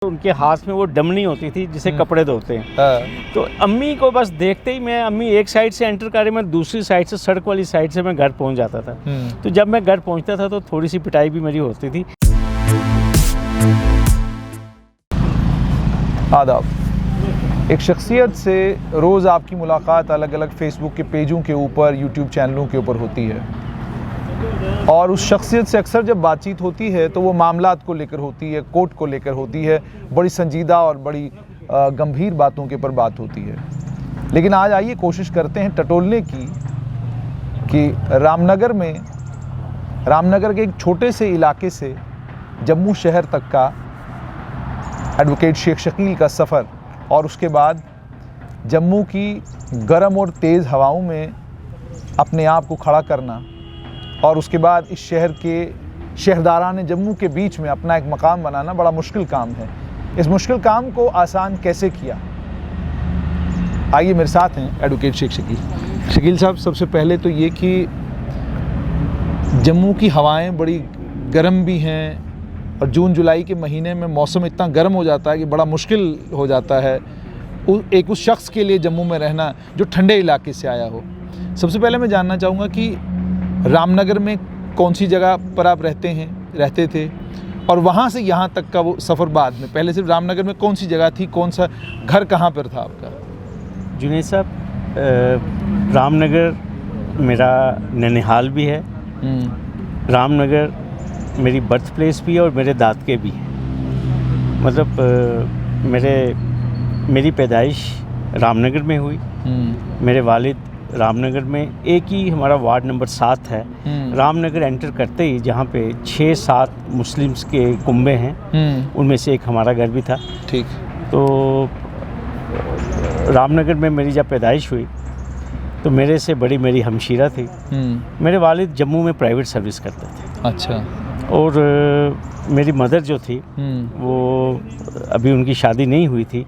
उनके हाथ में वो डमनी होती थी जिसे कपड़े धोते हैं। तो अम्मी को बस देखते ही अम्मी एक साइड से एंटर कर रही, मैं दूसरी साइड से सड़क वाली साइड से मैं घर पहुंच जाता था। तो जब मैं घर पहुंचता था तो थोड़ी सी पिटाई भी मेरी होती थी। आदाब। एक शख्सियत से रोज़ आपकी मुलाकात अलग अलग फेसबुक के पेजों के ऊपर, यूट्यूब चैनलों के ऊपर होती है, और उस शख्सियत से अक्सर जब बातचीत होती है तो वो मामलात को लेकर होती है, कोर्ट को लेकर होती है, बड़ी संजीदा और बड़ी गंभीर बातों के ऊपर बात होती है। लेकिन आज आइए कोशिश करते हैं टटोलने की कि रामनगर के एक छोटे से इलाके से जम्मू शहर तक का एडवोकेट शेख शकील का सफ़र, और उसके बाद जम्मू की गर्म और तेज़ हवाओं में अपने आप को खड़ा करना, और उसके बाद इस शहर के शहरदारान जम्मू के बीच में अपना एक मकाम बनाना बड़ा मुश्किल काम है। इस मुश्किल काम को आसान कैसे किया, आइए मेरे साथ हैं एडवोकेट शेख शकील। शकील साहब, सबसे पहले तो ये कि जम्मू की हवाएं बड़ी गर्म भी हैं, और जून जुलाई के महीने में मौसम इतना गर्म हो जाता है कि बड़ा मुश्किल हो जाता है एक उस शख्स के लिए जम्मू में रहना जो ठंडे इलाके से आया हो। सबसे पहले मैं जानना चाहूँगा कि रामनगर में कौन सी जगह पर आप रहते थे, और वहाँ से यहाँ तक का वो सफ़र बाद में, पहले सिर्फ रामनगर में कौन सी जगह थी, कौन सा घर कहाँ पर था आपका? जुनैद साहब, रामनगर मेरा ननिहाल भी है, रामनगर मेरी बर्थ प्लेस भी है और मेरे दादके भी है। मतलब मेरी पैदाइश रामनगर में हुई। मेरे वालिद रामनगर में, एक ही हमारा वार्ड नंबर 7 है। रामनगर एंटर करते ही जहाँ पे 6-7 मुस्लिम्स के कुंबे हैं, उनमें से एक हमारा घर भी था। ठीक। तो रामनगर में मेरी जब पैदाइश हुई तो मेरे से बड़ी मेरी हमशीरा थी। मेरे वालिद जम्मू में प्राइवेट सर्विस करते थे। अच्छा। और मेरी मदर जो थी वो अभी उनकी शादी नहीं हुई थी,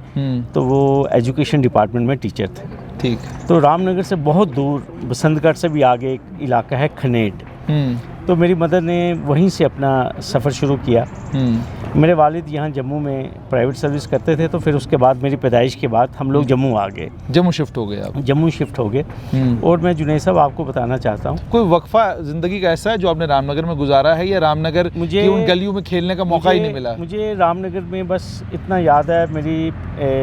तो वो एजुकेशन डिपार्टमेंट में टीचर थे। ठीक। तो रामनगर से बहुत दूर, बसंतगढ़ से भी आगे एक इलाका है खनेट, तो मेरी मदर ने वहीं से अपना सफ़र शुरू किया। मेरे वालिद यहाँ जम्मू में प्राइवेट सर्विस करते थे, तो फिर उसके बाद मेरी पैदाइश के बाद हम लोग जम्मू आ गए। जम्मू शिफ्ट हो गए आप? जम्मू शिफ्ट हो गए। और मैं जुनैद साहब आपको बताना चाहता हूँ, कोई वक्फा ज़िंदगी का ऐसा है जो आपने रामनगर में गुजारा है, या रामनगर मुझे उन गलियों में खेलने का मौका ही नहीं मिला? मुझे रामनगर में बस इतना याद है, मेरी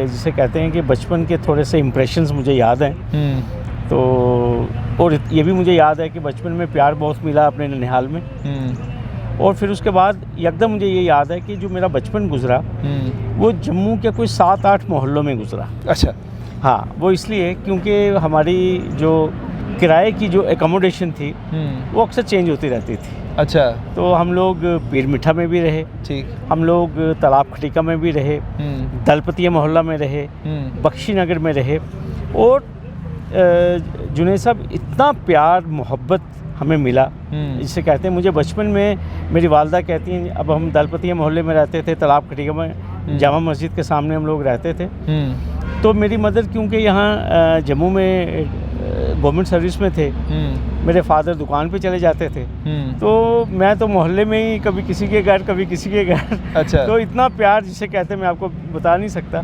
जिसे कहते हैं कि बचपन के थोड़े से इम्प्रेशंस मुझे याद हैं। तो और ये भी मुझे याद है कि बचपन में प्यार बहुत मिला अपने ननिहाल में। और फिर उसके बाद एकदम मुझे ये याद है कि जो मेरा बचपन गुजरा वो जम्मू के कोई 7-8 मोहल्लों में गुजरा। अच्छा। हाँ, वो इसलिए क्योंकि हमारी जो किराए की जो एकोमोडेशन थी वो अक्सर चेंज होती रहती थी। अच्छा। तो हम लोग पीर मिठा में भी रहे, ठीक, हम लोग तालाब खटीका में भी रहे, दलपतिया मोहल्ला में रहे, बख्शी नगर में रहे। और जुनैद साहब, इतना प्यार मोहब्बत हमें मिला, जिसे कहते हैं, मुझे बचपन में मेरी वालदा कहती हैं, अब हम दलपतिया मोहल्ले में रहते थे, तालाब खटीका में जामा मस्जिद के सामने हम लोग रहते थे। तो मेरी मदर क्योंकि यहाँ जम्मू में गवर्नमेंट सर्विस में थे, मेरे फादर दुकान पे चले जाते थे, तो मैं तो मोहल्ले में ही कभी किसी के घर कभी किसी के घर। अच्छा। तो इतना प्यार जिसे कहते हैं मैं आपको बता नहीं सकता।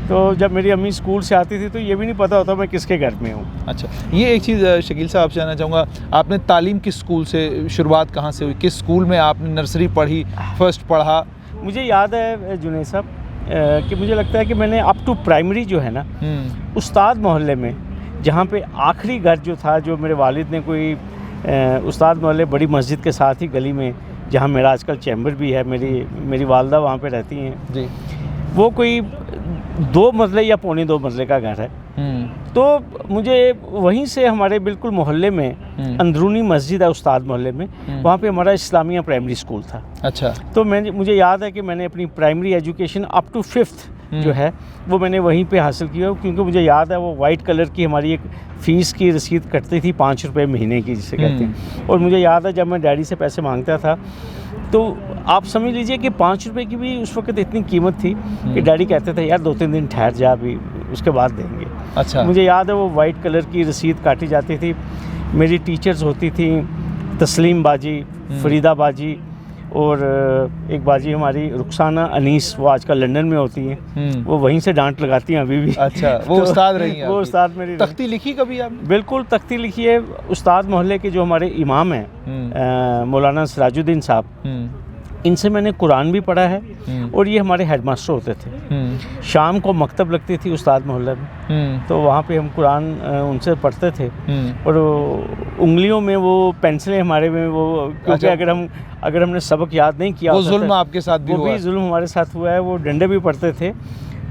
तो जब मेरी अम्मी स्कूल से आती थी तो ये भी नहीं पता होता मैं किसके घर में हूँ। अच्छा, ये एक चीज़ शकील साहब आपसे जानना चाहूँगा, आपने तालीम किस स्कूल से, शुरुआत कहाँ से हुई, किस स्कूल में आपने नर्सरी पढ़ी, फर्स्ट पढ़ा? मुझे याद है जुनैद साहब कि मुझे लगता है कि मैंने अप टू प्राइमरी जो है ना, उस्ताद मोहल्ले में, जहाँ पे आखिरी घर जो था, जो मेरे वालिद ने कोई उस्ताद मोहल्ले बड़ी मस्जिद के साथ ही गली में, जहाँ मेरा आजकल चैम्बर भी है, मेरी वालदा वहाँ पे रहती हैं जी, वो कोई 2 मंजिले या पौने 2 मंजिले का घर है। तो मुझे वहीं से हमारे बिल्कुल मोहल्ले में अंदरूनी मस्जिद है उस्ताद मोहल्ले में, वहाँ पे हमारा इस्लामिया प्राइमरी स्कूल था। अच्छा। तो मुझे याद है कि मैंने अपनी primary education up to 5th जो है वो मैंने वहीं पे हासिल किया, क्योंकि मुझे याद है वो वाइट कलर की हमारी एक फ़ीस की रसीद कटती थी 5 रुपये महीने की, जिसे कहते हैं। और मुझे याद है जब मैं डैडी से पैसे मांगता था तो आप समझ लीजिए कि 5 रुपये की भी उस वक्त इतनी कीमत थी कि डैडी कहते थे यार 2-3 दिन ठहर जा, अभी उसके बाद देंगे। अच्छा। मुझे याद है वो वाइट कलर की रसीद काटी जाती थी। मेरी टीचर्स होती थी तस्लीम बाजी, फरीदा बाजी, और एक बाजी हमारी रुखसाना अनीस, वो आजकल लंदन में होती हैं, वो वहीं से डांट लगाती हैं अभी भी। अच्छा, वो उस्ताद रही हैं? वो उस्ताद मेरी। तख्ती लिखी कभी आपने? बिल्कुल तख्ती लिखी है। उस्ताद मोहल्ले के जो हमारे इमाम हैं मौलाना सिराजुद्दीन साहब, इनसे मैंने कुरान भी पढ़ा है, और ये हमारे हेडमास्टर होते थे। शाम को मकतब लगती थी उस्ताद मोहल्ले में, तो वहाँ पे हम कुरान उनसे पढ़ते थे, और उंगलियों में वो पेंसिलें हमारे में वो, क्योंकि अगर हमने सबक याद नहीं किया, वो जुल्म आपके साथ भी हुआ? वो भी जुल्म हमारे साथ हुआ है। वो डंडे भी पढ़ते थे।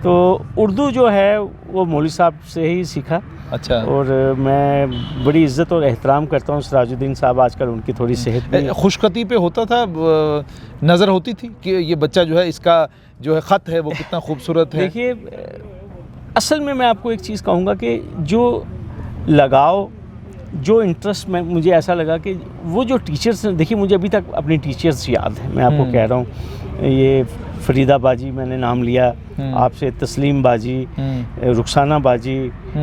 तो उर्दू जो है वो मौलवी साहब से ही सीखा। अच्छा। और मैं बड़ी इज़्ज़त और एहतराम करता हूँ सिराजुद्दीन साहब। आजकल उनकी थोड़ी सेहत भी खुशखती पे होता था, नज़र होती थी कि ये बच्चा जो है, इसका जो है ख़त है वो कितना खूबसूरत है? देखिए, असल में मैं आपको एक चीज़ कहूँगा कि जो लगाव, जो इंटरेस्ट में मुझे ऐसा लगा कि वो जो टीचर्स, देखिए मुझे अभी तक अपनी टीचर्स याद है। मैं आपको कह रहा हूँ, ये फरीदा बाजी मैंने नाम लिया आपसे, तस्लीम बाजी, रुखसाना बाजी,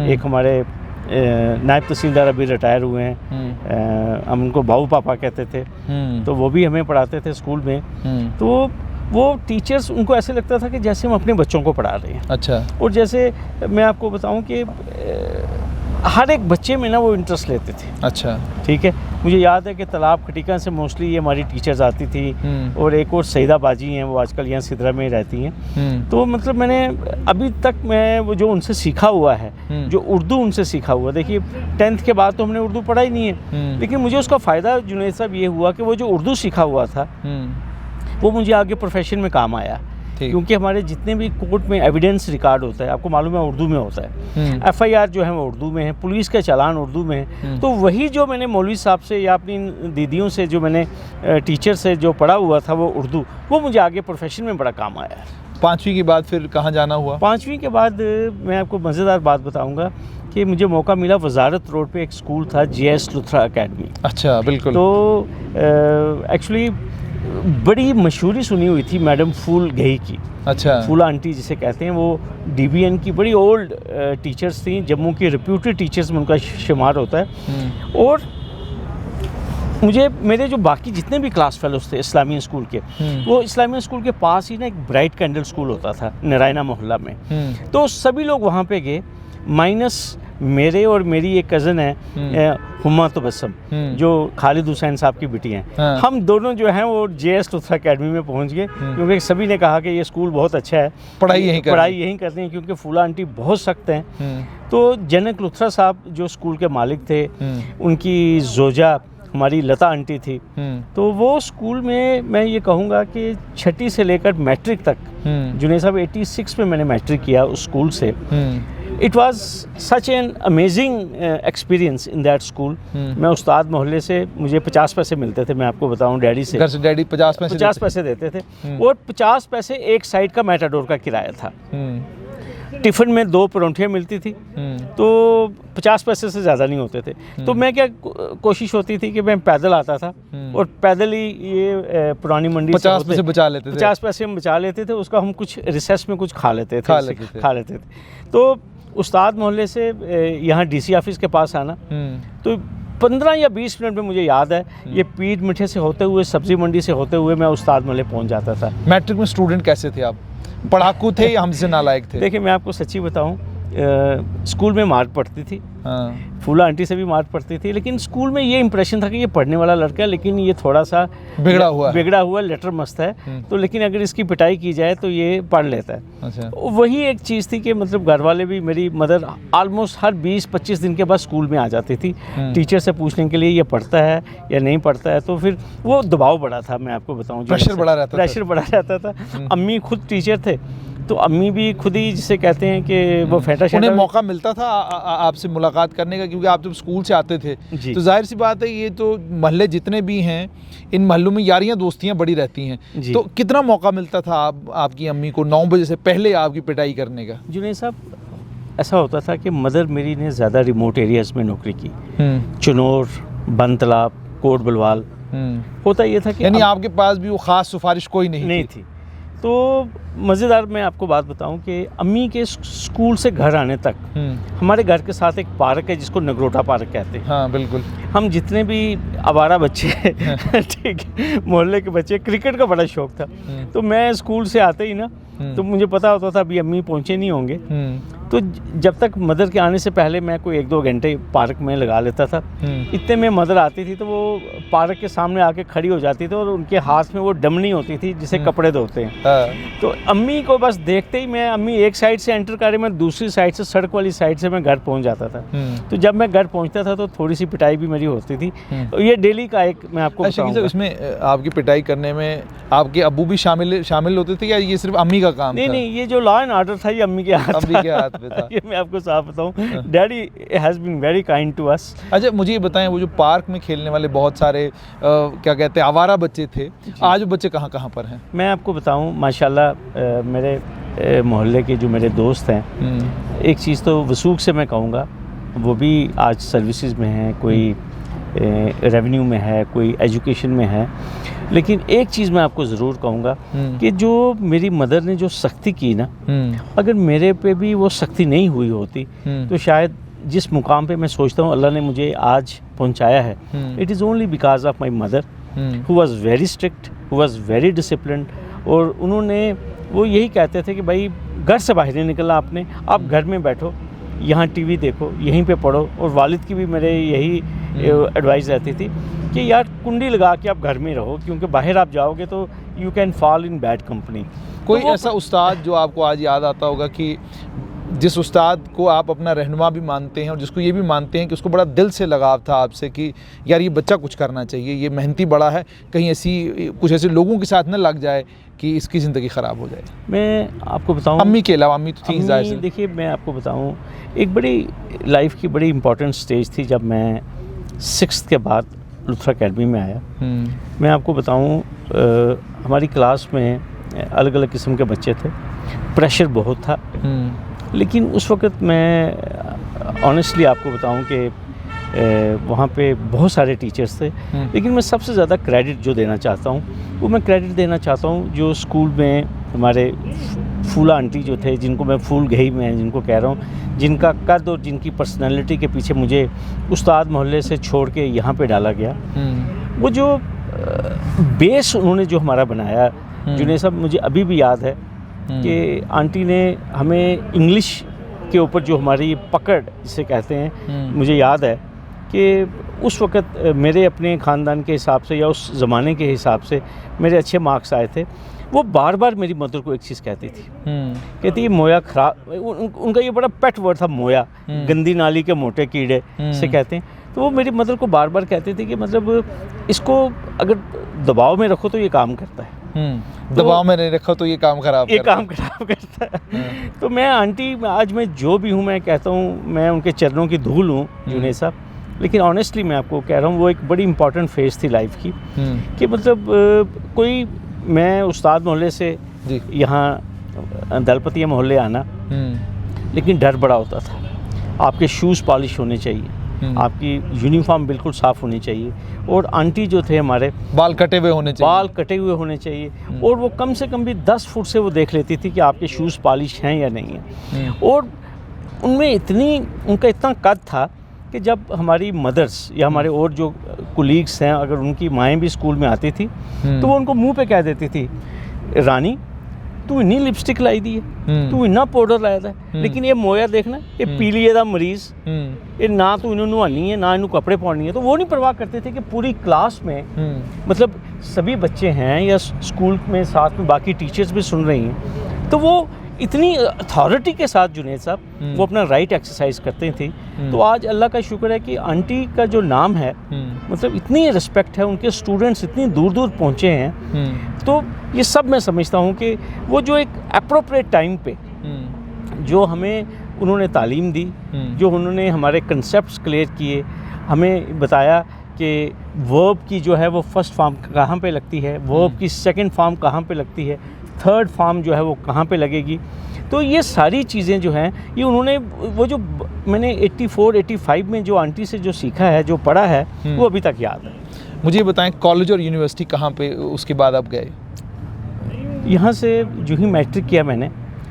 एक हमारे नायब तहसीलदार अभी रिटायर हुए हैं, हम उनको बाबू पापा कहते थे, तो वो भी हमें पढ़ाते थे स्कूल में। तो वो टीचर्स, उनको ऐसे लगता था कि जैसे हम अपने बच्चों को पढ़ा रहे हैं। अच्छा। और जैसे मैं आपको बताऊं कि हर एक बच्चे में ना वो इंटरेस्ट लेते थे। अच्छा, ठीक है। मुझे याद है कि तालाब खटीका से मोस्टली ये हमारी टीचर्स आती थी, और एक और सईदा बाजी हैं, वो आजकल यहाँ सिदरा में रहती हैं। तो मतलब मैंने अभी तक मैं वो जो उनसे सीखा हुआ है, जो उर्दू उनसे सीखा हुआ, देखिए 10th के बाद तो हमने उर्दू पढ़ा ही नहीं है, लेकिन मुझे उसका फ़ायदा जुनैद साहब ये हुआ कि वो जो उर्दू सीखा हुआ था वो मुझे आगे प्रोफेशन में काम आया। क्योंकि हमारे जितने भी कोर्ट में एविडेंस रिकॉर्ड होता है, आपको मालूम है उर्दू में होता है, FIR जो है वो उर्दू में है, पुलिस के चालान उर्दू में है। तो वही जो मैंने मौलवी साहब से या अपनी दीदियों से जो मैंने टीचर से जो पढ़ा हुआ था वो उर्दू, वो मुझे आगे प्रोफेशन में बड़ा काम आया। 5वीं के बाद फिर कहाँ जाना हुआ? 5वीं के बाद मैं आपको मज़ेदार बात बताऊँगा कि मुझे मौका मिला, वजारत रोड पे एक स्कूल था, JS लुथरा अकेडमी। अच्छा, बिल्कुल। तो एक्चुअली बड़ी मशहूरी सुनी हुई थी मैडम फूल गही की। अच्छा। फूला आंटी जिसे कहते हैं, वो DBN की बड़ी ओल्ड टीचर्स थी, जम्मू की रिप्यूटेड टीचर्स में उनका शुमार होता है। और मुझे मेरे जो बाकी जितने भी क्लास फेलोज थे इस्लामिया स्कूल के, वो इस्लामिया स्कूल के पास ही ना एक ब्राइट कैंडल स्कूल होता था नारायणा मोहल्ला में। तो सभी लोग वहाँ पे गए, माइनस मेरे और मेरी एक कज़न है हुमा तबस्सुम, जो खालिद हुसैन साहब की बेटी हैं। हम दोनों जो हैं वो JS लुथरा अकेडमी में पहुंच गए, क्योंकि सभी ने कहा कि ये स्कूल बहुत अच्छा है, पढ़ाई यहीं करते हैं, क्योंकि फूला आंटी बहुत सख्त हैं। तो जनक लुथरा साहब जो स्कूल के मालिक थे, उनकी जोजा हमारी लता आंटी थी। तो वो स्कूल में मैं ये कहूँगा कि 6ठी से लेकर मैट्रिक तक, जुनैद साहब 86 में मैंने मैट्रिक किया उस स्कूल से। It was such an amazing experience in that school. मैं उस्ताद मोहल्ले से, मुझे 50 पैसे मिलते थे, मैं आपको बताऊं, डैडी से। घर से डैडी 50 पैसे देते थे, और 50 पैसे एक साइड का मैटाडोर का किराया था। टिफ़िन में 2 परोंठियाँ मिलती थी, तो 50 पैसे से ज़्यादा नहीं होते थे। तो मैं क्या कोशिश होती थी कि मैं पैदल आता था, और पैदल ही ये पुरानी मंडी 50 पैसे बचा लेते थे। 50 पैसे हम बचा लेते थे, उसका हम कुछ रिसेस में कुछ खा लेते थे। तो उस्ताद मोहल्ले से यहाँ DC ऑफिस के पास आना, तो 15 या 20 मिनट में मुझे याद है, ये पीर मिठे से होते हुए, सब्जी मंडी से होते हुए मैं उस्ताद मोहल्ले पहुँच जाता था। मैट्रिक में स्टूडेंट कैसे थे आप? पढ़ाकू थे या हमसे नालायक थे? देखिए, मैं आपको सच्ची बताऊं, स्कूल में मार पड़ती थी, फूला आंटी से भी मार पड़ती थी, लेकिन स्कूल में ये इंप्रेशन था कि ये पढ़ने वाला लड़का है, लेकिन ये थोड़ा सा बिगड़ा हुआ लेटर मस्त है, तो लेकिन अगर इसकी पिटाई की जाए तो ये पढ़ लेता है। अच्छा। वही एक चीज़ थी कि मतलब घर वाले भी, मेरी मदर ऑलमोस्ट हर 20-25 दिन के बाद स्कूल में आ जाती थी टीचर से पूछने के लिए, ये पढ़ता है या नहीं पढ़ता है। तो फिर वो दबाव बड़ा था, मैं आपको बताऊँ, प्रेशर बड़ा रहता था। अम्मी खुद टीचर थे, तो अम्मी भी खुद ही जिसे कहते हैं कि वो फेंटा उन्हें मौका मिलता था आपसे मुलाकात करने का, क्योंकि आप जब स्कूल से आते थे तो जाहिर सी बात है, ये तो महल्ले जितने भी हैं, इन महल्लों में यारियां दोस्तियां बड़ी रहती हैं, तो कितना मौका मिलता था आपकी अम्मी को 9 बजे से पहले आपकी पिटाई करने का? जुनैद साहब, ऐसा होता था कि मदर मेरी ने ज़्यादा रिमोट एरियाज़ में नौकरी की, चुनौर, बंद तालाब, कोट बलवाल। होता ये था कि यानी आपके पास भी वो ख़ास सिफारिश कोई नहीं थी। तो मज़ेदार मैं आपको बात बताऊं कि अम्मी के स्कूल से घर आने तक हमारे घर के साथ एक पार्क है जिसको नगरोटा पार्क कहते हैं। हाँ, बिल्कुल। हम जितने भी आवारा बच्चे ठीक है, मोहल्ले के बच्चे, क्रिकेट का बड़ा शौक था। तो मैं स्कूल से आते ही ना, तो मुझे पता होता था अभी अम्मी पहुँचे नहीं होंगे, तो जब तक मदर के आने से पहले मैं कोई 1-2 घंटे पार्क में लगा लेता था। इतने में मदर आती थी तो वो पार्क के सामने आके खड़ी हो जाती थी और उनके हाथ में वो डमनी होती थी जिसे कपड़े धोते हैं। तो अम्मी को बस देखते ही अम्मी एक साइड से एंटर कर रही, मैं दूसरी साइड से, सड़क वाली साइड से मैं घर पहुंच जाता था। तो जब मैं घर पहुंचता था तो थोड़ी सी पिटाई भी मेरी होती थी। तो ये डेली का एक मैं आपको बताऊंगा। इसमें आपकी पिटाई करने में आपके अब्बू भी शामिल होते थे या ये सिर्फ अम्मी का काम था? नहीं, ये जो लॉ एंड ऑर्डर था ये अम्मी के हाथ में था। ये मैं आपको साफ बताऊं, daddy has been very kind to us. अच्छा, मुझे ये बताएं, वो जो पार्क में खेलने वाले बहुत सारे क्या कहते हैं आवारा बच्चे थे, आज वो बच्चे कहाँ कहाँ पर हैं? मैं आपको बताऊं, माशाल्लाह मेरे मोहल्ले के जो मेरे दोस्त हैं, एक चीज़ तो वसूख से मैं कहूँगा, वो भी आज सर्विसेज में हैं, कोई रेवेन्यू में है, कोई एजुकेशन में है। लेकिन एक चीज़ मैं आपको ज़रूर कहूँगा कि जो मेरी मदर ने जो सख्ती की ना, अगर मेरे पे भी वो सख्ती नहीं हुई होती तो शायद जिस मुकाम पे मैं सोचता हूँ अल्लाह ने मुझे आज पहुँचाया है, it is only because of my mother who was very strict, who was very disciplined. और उन्होंने वो यही कहते थे कि भाई घर से बाहर नहीं निकलना आपने, आप घर में बैठो, यहाँ टीवी देखो, यहीं पे पढ़ो। और वालिद की भी मेरे यही एडवाइस रहती थी कि यार कुंडी लगा के आप घर में रहो, क्योंकि बाहर आप जाओगे तो you can fall in bad company. कोई ऐसा उस्ताद जो आपको आज याद आता होगा कि जिस उस्ताद को आप अपना रहनुमा भी मानते हैं और जिसको ये भी मानते हैं कि उसको बड़ा दिल से लगाव था आपसे कि यार ये बच्चा कुछ करना चाहिए, ये मेहनती बड़ा है, कहीं कुछ ऐसे लोगों के साथ न लग जाए कि इसकी ज़िंदगी ख़राब हो जाए? मैं आपको बताऊं, अम्मी के अलावा, अम्मी तो थी, देखिए मैं आपको बताऊं, एक बड़ी लाइफ की बड़ी इंपॉर्टेंट स्टेज थी जब मैं 6th के बाद लुत्फ़ा अकेडमी में आया। मैं आपको बताऊं, हमारी क्लास में अलग अलग किस्म के बच्चे थे, प्रेशर बहुत था। लेकिन उस वक़्त मैं ऑनेस्टली आपको बताऊं कि वहाँ पे बहुत सारे टीचर्स थे, लेकिन मैं सबसे ज़्यादा क्रेडिट जो देना चाहता हूँ वो मैं क्रेडिट देना चाहता हूँ जो स्कूल में हमारे फूला आंटी जो थे, जिनको मैं फूल गही में जिनको कह रहा हूँ, जिनका कद और जिनकी पर्सनालिटी के पीछे मुझे उस्ताद मोहल्ले से छोड़ के यहाँ पे डाला गया। वो जो बेस उन्होंने जो हमारा बनाया, जुनैद साहब, मुझे अभी भी याद है कि आंटी ने हमें इंग्लिश के ऊपर जो हमारी पकड़ जिसे कहते हैं, मुझे याद है कि उस वक़्त मेरे अपने ख़ानदान के हिसाब से या उस ज़माने के हिसाब से मेरे अच्छे मार्क्स आए थे। वो बार बार मेरी मदर को एक चीज़ कहती थी, कहती ये मोया खराब, उनका ये बड़ा पेट वर्ड था मोया, गंदी नाली के मोटे कीड़े से कहते हैं। तो वो मेरी मदर को बार बार कहते थे कि मतलब इसको अगर दबाव में रखो तो ये काम करता है, दबाव में नहीं रखो तो ये काम खराब करता है। तो मैं आंटी, आज मैं जो भी हूँ, मैं कहता हूँ मैं उनके चरणों की धूल हूँ जुनैद साहब। लेकिन ऑनेस्टली मैं आपको कह रहा हूँ वो एक बड़ी इंपॉर्टेंट फेज़ थी लाइफ की कि मतलब कोई, मैं उस्ताद मोहल्ले से यहाँ दलपतिया मोहल्ले आना, लेकिन डर बड़ा होता था। आपके शूज़ पॉलिश होने चाहिए, आपकी यूनिफॉर्म बिल्कुल साफ़ होनी चाहिए, और आंटी जो थे हमारे बाल कटे हुए होने चाहिए, और वो कम से कम भी 10 फुट से वो देख लेती थी कि आपके शूज़ पॉलिश हैं या नहीं है। और उनमें उनका इतना कद था कि जब हमारी मदर्स या हमारे और जो कुलीग्स हैं, अगर उनकी माएँ भी स्कूल में आती थी तो वो उनको मुंह पे कह देती थी, रानी तू इन्नी लिपस्टिक लाई दी है, तू इन्ना पाउडर लाया था, लेकिन ये मोया देखना, ये पीलिए दा मरीज़, ये ना तो इन्हों नहानी है ना इन्हों कपड़े पानी है। तो वो नहीं परवाह करते थे कि पूरी क्लास में मतलब सभी बच्चे हैं या स्कूल में साथ में बाकी टीचर्स भी सुन रही हैं, तो वो इतनी अथॉरिटी के साथ जुनैद साहब वो अपना राइट एक्सरसाइज करते थे। तो आज अल्लाह का शुक्र है कि आंटी का जो नाम है, मतलब इतनी रिस्पेक्ट है, उनके स्टूडेंट्स इतनी दूर दूर पहुँचे हैं। तो ये सब मैं समझता हूँ कि वो जो एक अप्रोप्रिएट टाइम पे जो हमें उन्होंने तालीम दी, जो उन्होंने हमारे कंसेप्ट्स क्लियर किए, हमें बताया कि वर्ब की जो है वो फर्स्ट फॉर्म कहाँ पे लगती है, वर्ब की सेकंड फॉर्म कहाँ पे लगती है, थर्ड फॉर्म जो है वो कहाँ पे लगेगी। तो ये सारी चीज़ें जो हैं ये उन्होंने, वो जो मैंने 84-85 में जो आंटी से जो सीखा है, जो पढ़ा है, वो अभी तक याद है। मुझे ये बताएं, कॉलेज और यूनिवर्सिटी कहाँ पे उसके बाद आप गए? यहाँ से जो ही मैट्रिक किया मैंने,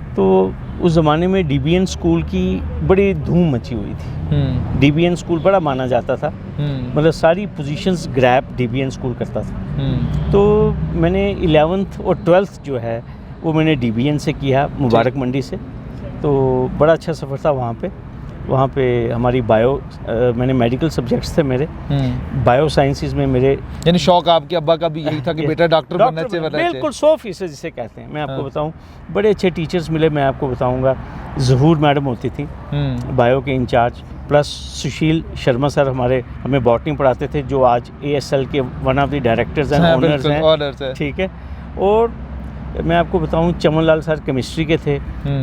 तो उस ज़माने में डीबीएन स्कूल की बड़ी धूम मची हुई थी। डीबीएन स्कूल बड़ा माना जाता था, मतलब सारी पोजीशंस ग्रैब डीबीएन स्कूल करता था। तो मैंने 11th और 12th जो है वो मैंने डीबीएन से किया, मुबारक मंडी से। तो बड़ा अच्छा सफ़र था वहाँ पे हमारी मैंने मेडिकल सब्जेक्ट्स थे मेरे, बायो साइंसेज में मेरे, यानी शौक आपके अब्बा का भी यही था कि बेटा डॉक्टर बनना चाहिए। बिल्कुल 100% जिसे कहते हैं। मैं आपको बताऊं, बड़े अच्छे टीचर्स मिले। मैं आपको बताऊंगा, ज़हूर मैडम होती थी बायो के in charge, plus Sushil Sharma sir हमें बॉटनी पढ़ाते थे, जो आज ASL के one of the directors and owners हैं, ठीक है। और मैं आपको बताऊं, चमन लाल सर केमिस्ट्री के थे।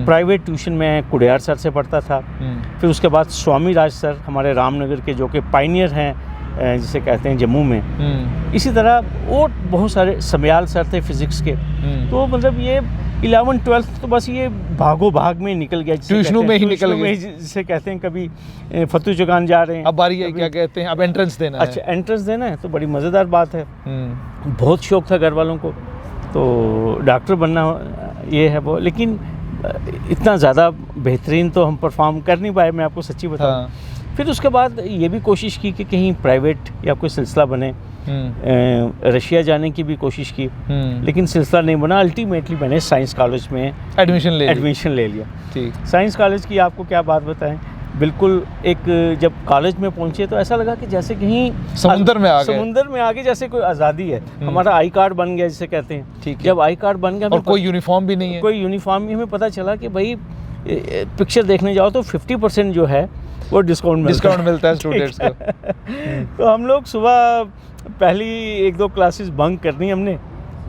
प्राइवेट ट्यूशन में कुड़ियार सर से पढ़ता था। फिर उसके बाद स्वामी राज सर हमारे रामनगर के, जो कि पाइनियर हैं जिसे कहते हैं जम्मू में। इसी तरह और बहुत सारे, समयाल सर थे फिज़िक्स के। तो मतलब ये 11th 12th तो बस ये भागो भाग में निकल गया, ट्यूशनों में ही निकल गए, जिसे कहते हैं। कभी फतू चौकान जा रहे हैं, अब बारी है क्या कहते हैं, अब एंट्रेंस देना है। अच्छा, एंट्रेंस देना है, तो बड़ी मज़ेदार बात है। बहुत शौक था घर वालों को, तो डॉक्टर बनना ये है वो, लेकिन इतना ज़्यादा बेहतरीन तो हम परफॉर्म कर नहीं पाए, मैं आपको सच्ची बताऊं। फिर उसके बाद ये भी कोशिश की कि कहीं प्राइवेट या कोई सिलसिला बने। रशिया जाने की भी कोशिश की, लेकिन सिलसिला नहीं बना। अल्टीमेटली मैंने साइंस कॉलेज में एडमिशन ले लिया। ठीक। साइंस कॉलेज की आपको क्या बात बताएं, बिल्कुल एक जब कॉलेज में पहुंचे तो ऐसा लगा कि जैसे कहीं समुंदर में आ गए, जैसे कोई आज़ादी है। हमारा आई कार्ड बन गया जिसे कहते हैं। ठीक है। जब आई कार्ड बन गया, और कोई यूनिफॉर्म भी नहीं है, कोई यूनिफॉर्म ही, हमें पता चला कि भाई पिक्चर देखने जाओ तो 50% जो है वो डिस्काउंट मिलता है स्टूडेंट्स को। तो हम लोग सुबह पहली 1-2 क्लासेस बंक करनी हमने,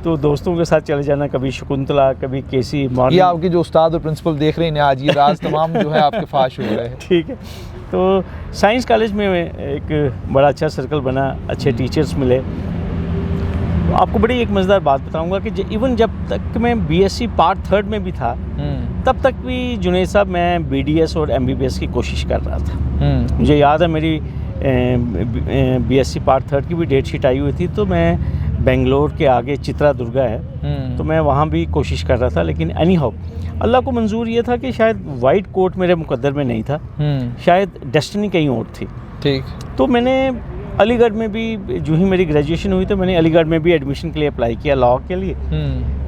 तो दोस्तों के साथ चले जाना, कभी शकुंतला, कभी केसी। ये आपके जो उस्ताद और प्रिंसिपल देख रहे हैं आज, ये राज तमाम जो है आपके फाश हो रहे हैं। ठीक है। तो साइंस कॉलेज में एक बड़ा अच्छा सर्कल बना, अच्छे टीचर्स मिले। आपको बड़ी एक मज़ेदार बात बताऊंगा कि इवन जब तक मैं BSc पार्ट 3 में भी था, तब तक भी जुनैद साहब मैं BDS और MBBS की कोशिश कर रहा था। मुझे याद है मेरी BSc पार्ट 3 की भी डेट शीट आई हुई थी, तो मैं बेंगलोर के आगे चित्रा दुर्गा है, तो मैं वहाँ भी कोशिश कर रहा था। लेकिन एनी हाउ अल्लाह को मंजूर ये था कि शायद वाइट कोट मेरे मुकद्दर में नहीं था, शायद डेस्टिनी कहीं और थी। ठीक। तो मैंने अलीगढ़ में भी, जो ही मेरी ग्रेजुएशन हुई, तो मैंने अलीगढ़ में भी एडमिशन के लिए अप्लाई किया लॉ के लिए।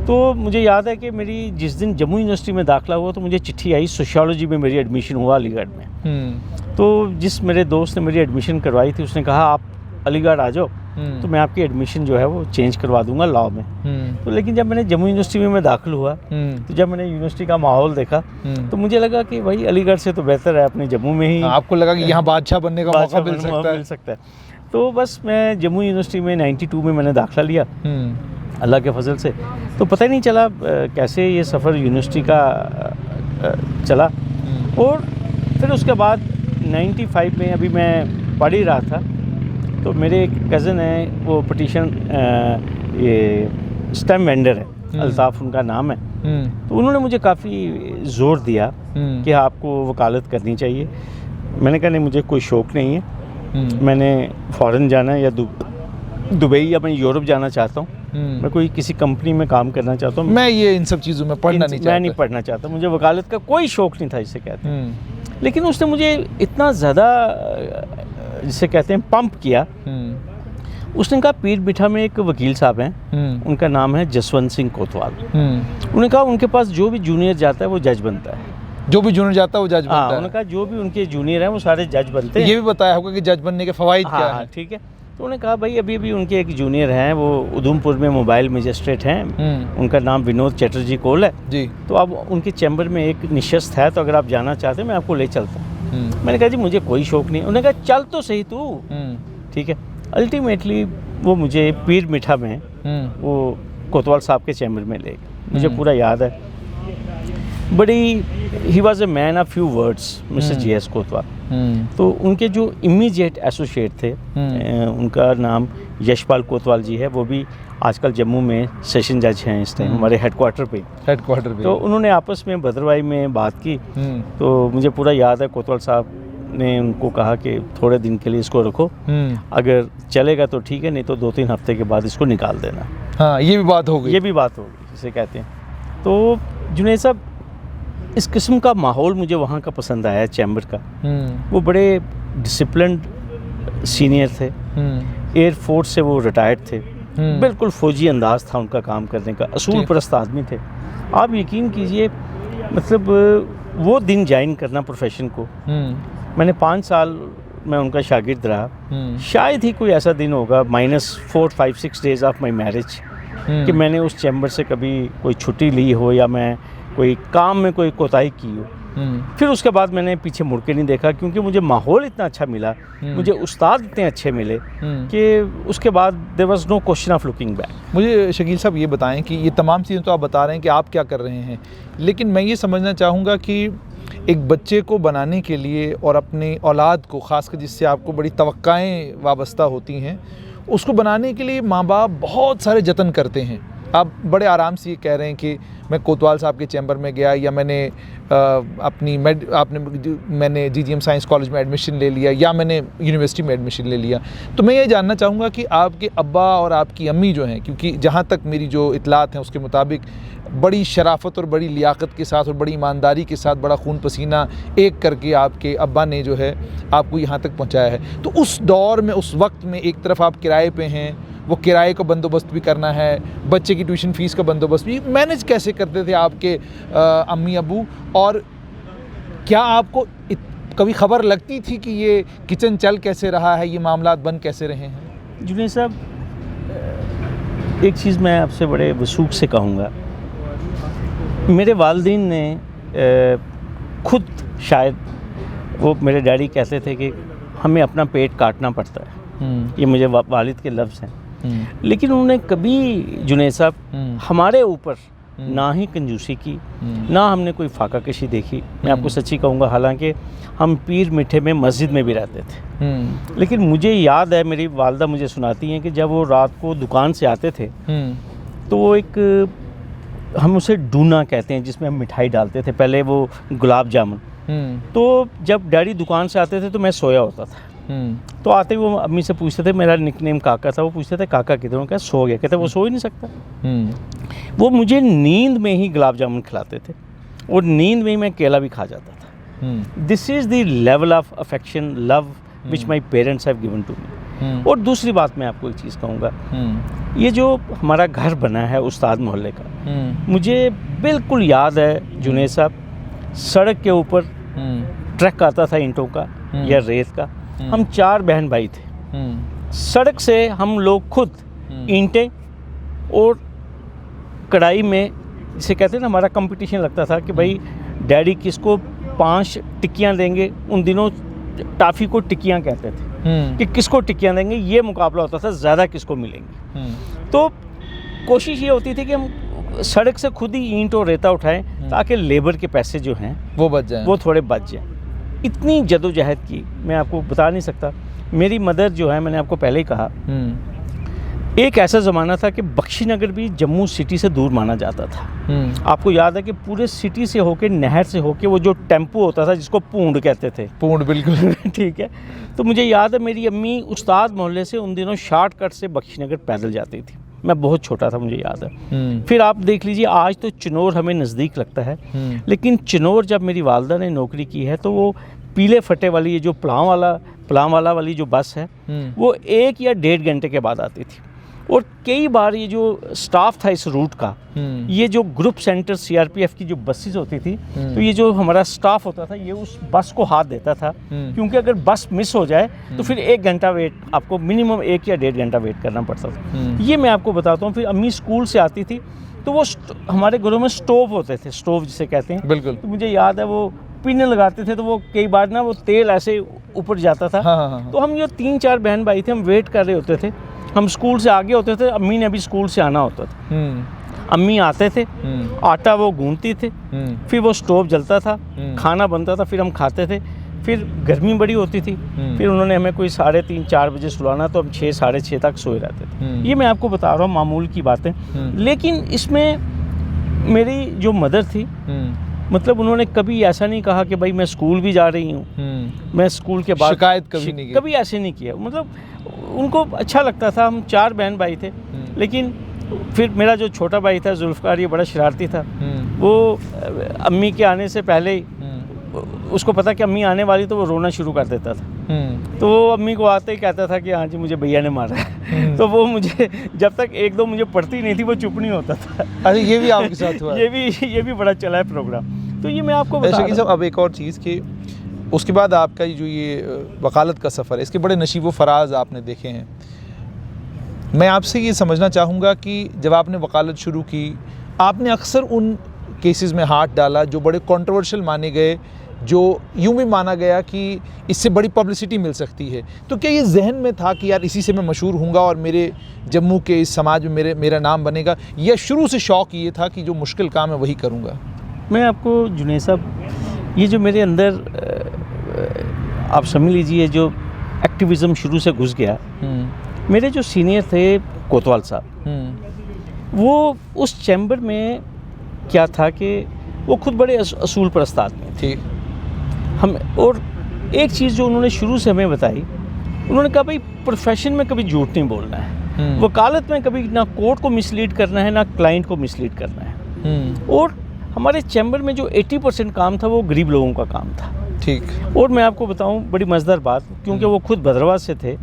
तो मुझे याद है कि मेरी जिस दिन जम्मू यूनिवर्सिटी में दाखिला हुआ, तो मुझे चिट्ठी आई, सोशियोलॉजी में मेरी एडमिशन हुआ अलीगढ़ में। तो जिस मेरे दोस्त ने मेरी एडमिशन करवाई थी, उसने कहा आप अलीगढ़ आ जाओ, तो मैं आपकी एडमिशन जो है वो चेंज करवा दूंगा लॉ में। तो लेकिन जब मैंने जम्मू यूनिवर्सिटी में दाखिल हुआ, तो जब मैंने यूनिवर्सिटी का माहौल देखा, तो मुझे लगा कि भाई अलीगढ़ से तो बेहतर है अपने जम्मू में ही। आपको लगा कि यहाँ बादशाह बनने का मौका मिल सकता है। तो बस मैं जम्मू यूनिवर्सिटी में 92 में मैंने दाखिला लिया, अल्लाह के फजल से। तो पता ही नहीं चला कैसे ये सफ़र यूनिवर्सिटी का चला। और फिर उसके बाद 95 में अभी मैं पढ़ ही रहा था, तो मेरे एक कज़न है, वो पटिशन ये स्टेम वेंडर है, अल्ताफ़ उनका नाम है। तो उन्होंने मुझे काफ़ी ज़ोर दिया कि आपको वकालत करनी चाहिए। मैंने कहा नहीं, मुझे कोई शौक़ नहीं है, मैंने फ़ॉरेन जाना है, या दुबई या मैं यूरोप जाना चाहता हूँ, मैं कोई किसी कंपनी में काम करना चाहता हूँ, मैं ये इन सब चीज़ों में पढ़ना नहीं चाहता, मैं नहीं पढ़ना चाहता, मुझे वकालत का कोई शौक़ नहीं था जिसे कहते हैं। लेकिन उसने मुझे इतना ज़्यादा जिसे कहते हैं पंप किया। उसने कहा पीर बिठा में एक वकील साहब हैं, उनका नाम है जसवंत सिंह कोतवाल। उन्होंने कहा उनके पास जो भी जूनियर जाता है वो जज बनता है, जो भी जूनियर जाता है वो जज बनता है। उन्होंने कहा जो भी उनके जूनियर हैं वो सारे जज बनते हैं। ये भी बताया होगा कि जज बनने के फ़वाइद क्या हैं। ठीक है। तो उन्होंने कहा भाई अभी उनके एक जूनियर हैं, वो उधमपुर में मोबाइल मजिस्ट्रेट हैं, उनका नाम विनोद चटर्जी कोल है जी। तो अब उनके चैम्बर में एक निशस्त है, तो अगर आप जाना चाहते हैं मैं आपको ले चलता हूँ। मैंने कहा जी मुझे कोई शौक़ नहीं। उन्होंने कहा चल तो सही तू। ठीक है। अल्टीमेटली वो मुझे पीर मिठा में वो कोतवाल साहब के चैम्बर में ले गए। मुझे पूरा याद है, बड़ी he was a man of few words, mister JS कोतवाल। तो उनके जो इमीडिएट एसोसिएट थे, उनका नाम यशपाल कोतवाल जी है, वो भी आजकल जम्मू में सेशन जज हैं इस टाइम, हमारे हेडक्वार्टर पे। तो उन्होंने आपस में भद्रवाही में बात की। तो मुझे पूरा याद है, कोतवाल साहब ने उनको कहा कि थोड़े दिन के लिए इसको रखो, अगर चलेगा तो ठीक है, नहीं तो 2-3 हफ्ते के बाद इसको निकाल देना। हाँ, ये भी बात हो गई। ये भी बात होगी जिसे कहते हैं। तो जुनैद साहब इस किस्म का माहौल मुझे वहाँ का पसंद आया चैम्बर का। वो बड़े डिसिप्लिन्ड सीनियर थे, एयरफोर्स से वो रिटायर्ड थे, बिल्कुल फौजी अंदाज था उनका काम करने का, असूल परस्त आदमी थे। आप यकीन कीजिए, मतलब वो दिन ज्वाइन करना प्रोफेशन को, मैंने 5 साल मैं उनका शागिर्द रहा। शायद ही कोई ऐसा दिन होगा -4, 5, 6 डेज़ ऑफ माई मैरिज कि मैंने उस चैम्बर से कभी कोई छुट्टी ली हो या मैं कोई काम में कोई कोताही की हो। फिर उसके बाद मैंने पीछे मुड़ के नहीं देखा, क्योंकि मुझे माहौल इतना अच्छा मिला, मुझे उस्ताद इतने अच्छे मिले कि उसके बाद there was no question of looking back. मुझे शकील साहब ये बताएं कि ये तमाम चीज़ें तो आप बता रहे हैं कि आप क्या कर रहे हैं, लेकिन मैं ये समझना चाहूँगा कि एक बच्चे को बनाने के लिए और अपनी औलाद को, ख़ासकर जिससे आपको बड़ी तवक्काएँ वाबस्ता होती हैं, उसको बनाने के लिए माँ बाप बहुत सारे जतन करते हैं। आप बड़े आराम से ये कह रहे हैं कि मैं कोतवाल साहब के चैम्बर में गया, या मैंने मैंने GGM साइंस कॉलेज में एडमिशन ले लिया, या मैंने यूनिवर्सिटी में एडमिशन ले लिया। तो मैं ये जानना चाहूँगा कि आपके अब्बा और आपकी अम्मी जो हैं, क्योंकि जहाँ तक मेरी जो इतलात हैं उसके मुताबिक बड़ी शराफत और बड़ी लियाकत के साथ और बड़ी ईमानदारी के साथ, बड़ा खून पसीना एक करके आपके अब्बा ने जो है आपको यहाँ तक पहुँचाया है। तो उस दौर में, उस वक्त में, एक तरफ आप किराए पे हैं, वो किराए का बंदोबस्त भी करना है, बच्चे की ट्यूशन फ़ीस का बंदोबस्त भी, मैनेज कैसे करते थे आपके अम्मी अबू? और क्या आपको कभी खबर लगती थी कि ये किचन चल कैसे रहा है, ये मामलात बन कैसे रहे हैं? जुनैद साहब, एक चीज़ मैं आपसे बड़े वसूख से कहूँगा, मेरे वालिदैन ने खुद, शायद वो मेरे डैडी कहते थे कि हमें अपना पेट काटना पड़ता है, ये मुझे वालिद के लफ्ज़ हैं, लेकिन उन्होंने कभी जुनैद साहब हमारे ऊपर ना ही कंजूसी की, ना हमने कोई फाका कशी देखी। मैं आपको सच्ची कहूँगा, हालांकि हम पीर मिठे में मस्जिद में भी रहते थे, लेकिन मुझे याद है, मेरी वालदा मुझे सुनाती हैं कि जब वो रात को दुकान से आते थे तो वो एक, हम उसे डूना कहते हैं, जिसमें हम मिठाई डालते थे, पहले वो गुलाब जामुन। तो जब डैडी दुकान से आते थे तो मैं सोया होता था, तो आते ही वो अम्मी से पूछते थे, मेरा निकनेम काका था, वो पूछते थे काका किधर हो? क्या सो गया? कहते वो सो ही नहीं सकता। वो मुझे नींद में ही गुलाब जामुन खिलाते थे और नींद में ही मैं केला भी खा जाता था। This is the level of affection, love which my parents have given to me. और दूसरी बात मैं आपको एक चीज़ कहूँगा, ये जो हमारा घर बना है उस्ताद मोहल्ले का, मुझे बिल्कुल याद है जुनैद साहब, सड़क के ऊपर ट्रक आता था ईंटों का या रेत का, हम 4 बहन भाई थे, सड़क से हम लोग खुद ईंटें और कढ़ाई में, जिसे कहते हैं ना, हमारा कंपटीशन लगता था कि भाई डैडी किसको 5 टिक्कियाँ देंगे। उन दिनों टाफ़ी को टिक्कियाँ कहते थे कि किसको टिक्कियाँ देंगे, ये मुकाबला होता था, ज़्यादा किसको मिलेंगी। तो कोशिश ये होती थी कि हम सड़क से खुद ही ईंट और रेता उठाएं ताकि लेबर के पैसे जो हैं वो बच जाएं, वो थोड़े बच जाएं। इतनी जदोजहद की मैं आपको बता नहीं सकता। मेरी मदर जो है, मैंने आपको पहले ही कहा, एक ऐसा ज़माना था कि बख्शीनगर भी जम्मू सिटी से दूर माना जाता था। आपको याद है कि पूरे सिटी से होके, नहर से होके, वो जो टेम्पो होता था जिसको पूंड कहते थे, पूंड, बिल्कुल ठीक है। तो मुझे याद है, मेरी अम्मी उस्ताद मोहल्ले से उन दिनों शॉर्टकट से बख्शीनगर पैदल जाती थी। मैं बहुत छोटा था, मुझे याद है। फिर आप देख लीजिए, आज तो चिनौर हमें नज़दीक लगता है, लेकिन चिनौर जब मेरी वालदा ने नौकरी की है तो वो पीले फटे वाली, ये जो पलांवाला वाली जो बस है, वो 1 या 1.5 घंटे के बाद आती थी। और कई बार ये जो स्टाफ था इस रूट का, ये जो ग्रुप सेंटर CRPF की जो बसेस होती थी, तो ये जो हमारा स्टाफ होता था, ये उस बस को हाथ देता था, क्योंकि अगर बस मिस हो जाए तो फिर 1 घंटा वेट, आपको मिनिमम 1 या 1.5 घंटा वेट करना पड़ता था। ये मैं आपको बताता हूँ। फिर अम्मी स्कूल से आती थी तो वो हमारे घरों में स्टोव होते थे, स्टोव जिसे कहते हैं, बिल्कुल। तो मुझे याद है वो पिन लगाते थे, तो वो कई बार ना वो तेल ऐसे ऊपर जाता था। हाँ। तो हम जो 3-4 बहन भाई थे, हम वेट कर रहे होते थे, हम स्कूल से आगे होते थे, अम्मी ने अभी स्कूल से आना होता था। अम्मी आते थे, आटा वो गूंथती थे, फिर वो स्टोव जलता था, खाना बनता था, फिर हम खाते थे। फिर गर्मी बड़ी होती थी, फिर उन्होंने हमें कोई 3:30-4 बजे सुलाना, तो हम 6-6:30 तक सोए रहते थे। ये मैं आपको बता रहा हूँ मामूल की बातें। लेकिन इसमें मेरी जो मदर थी, मतलब उन्होंने कभी ऐसा नहीं कहा कि भाई मैं स्कूल भी जा रही हूँ, मैं स्कूल के बाद शिकायत कभी नहीं की, कभी ऐसे नहीं किया। मतलब उनको अच्छा लगता था। हम 4 बहन भाई थे, लेकिन फिर मेरा जो छोटा भाई था जुल्फ़कार, ये बड़ा शरारती था, वो अम्मी के आने से पहले ही उसको पता कि अम्मी आने वाली, तो वो रोना शुरू कर देता था। तो वो अम्मी को आते ही कहता था कि हाँ जी मुझे भैया ने मारा है। तो वो मुझे जब तक एक दो मुझे पड़ती नहीं थी वो चुप नहीं होता था। अरे ये भी आपके साथ हुआ? ये भी बड़ा चला है प्रोग्राम। तो ये मैं आपको बता शकील साहब, अब एक और चीज़ कि उसके बाद आपका जो ये वकालत का सफ़र है, इसके बड़े नशीब व फराज आपने देखे हैं। मैं आपसे ये समझना चाहूँगा कि जब आपने वकालत शुरू की, आपने अक्सर उन केसेस में हाथ डाला जो बड़े कंट्रोवर्शियल माने गए, जो यूं भी माना गया कि इससे बड़ी पब्लिसिटी मिल सकती है। तो क्या ये जहन में था कि यार इसी से मैं मशहूर हूँगा और मेरे जम्मू के इस समाज में मेरा नाम बनेगा, या शुरू से शौक़ ये था कि जो मुश्किल काम है वही करूँगा? मैं आपको जुनैद साहब, ये जो मेरे अंदर आप समझ लीजिए जो एक्टिविज़म शुरू से घुस गया, मेरे जो सीनियर थे कोतवाल साहब, वो उस चैम्बर में क्या था कि वो खुद बड़े असूल परस्त आदमी थे। हम और एक चीज़ जो उन्होंने शुरू से हमें बताई, उन्होंने कहा भाई प्रोफेशन में कभी झूठ नहीं बोलना है, वकालत में कभी ना कोर्ट को मिसलीड करना है ना क्लाइंट को मिसलीड करना है। और हमारे चैम्बर में जो 80% काम था वो गरीब लोगों का काम था। ठीक। और मैं आपको बताऊं बड़ी मज़ेदार बात, क्योंकि वो खुद भद्रवाह से थे,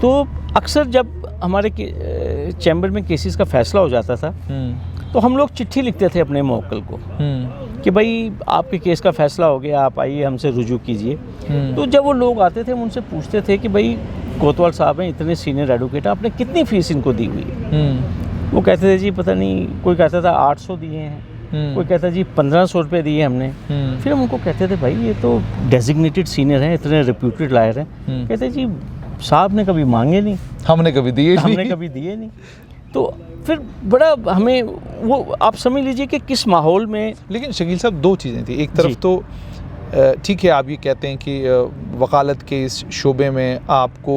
तो अक्सर जब हमारे चैम्बर में केसेस का फैसला हो जाता था तो हम लोग चिट्ठी लिखते थे अपने मौक्कल को कि भाई आपके केस का फैसला हो गया, आप आइए हमसे रुजू कीजिए। तो जब वो लोग आते थे हम उनसे पूछते थे कि भाई कोतवाल साहब हैं, इतने सीनियर एडवोकेट, आपने कितनी फ़ीस इनको दी हुई है? वो कहते थे जी पता नहीं, कोई कहता था 800 दिए हैं, कोई कहता जी 1500 रुपये दिए हमने। फिर हम उनको कहते थे भाई ये तो डेजिग्नेटेड सीनियर हैं, इतने रिप्यूटेड लायर हैं। कहते जी साहब ने कभी मांगे नहीं, हमने कभी दिए नहीं। तो फिर बड़ा हमें वो आप समझ लीजिए कि किस माहौल में। लेकिन शकील साहब, दो चीज़ें थी। एक तरफ तो ठीक है, आप ये कहते हैं कि वकालत के इस शोबे में आपको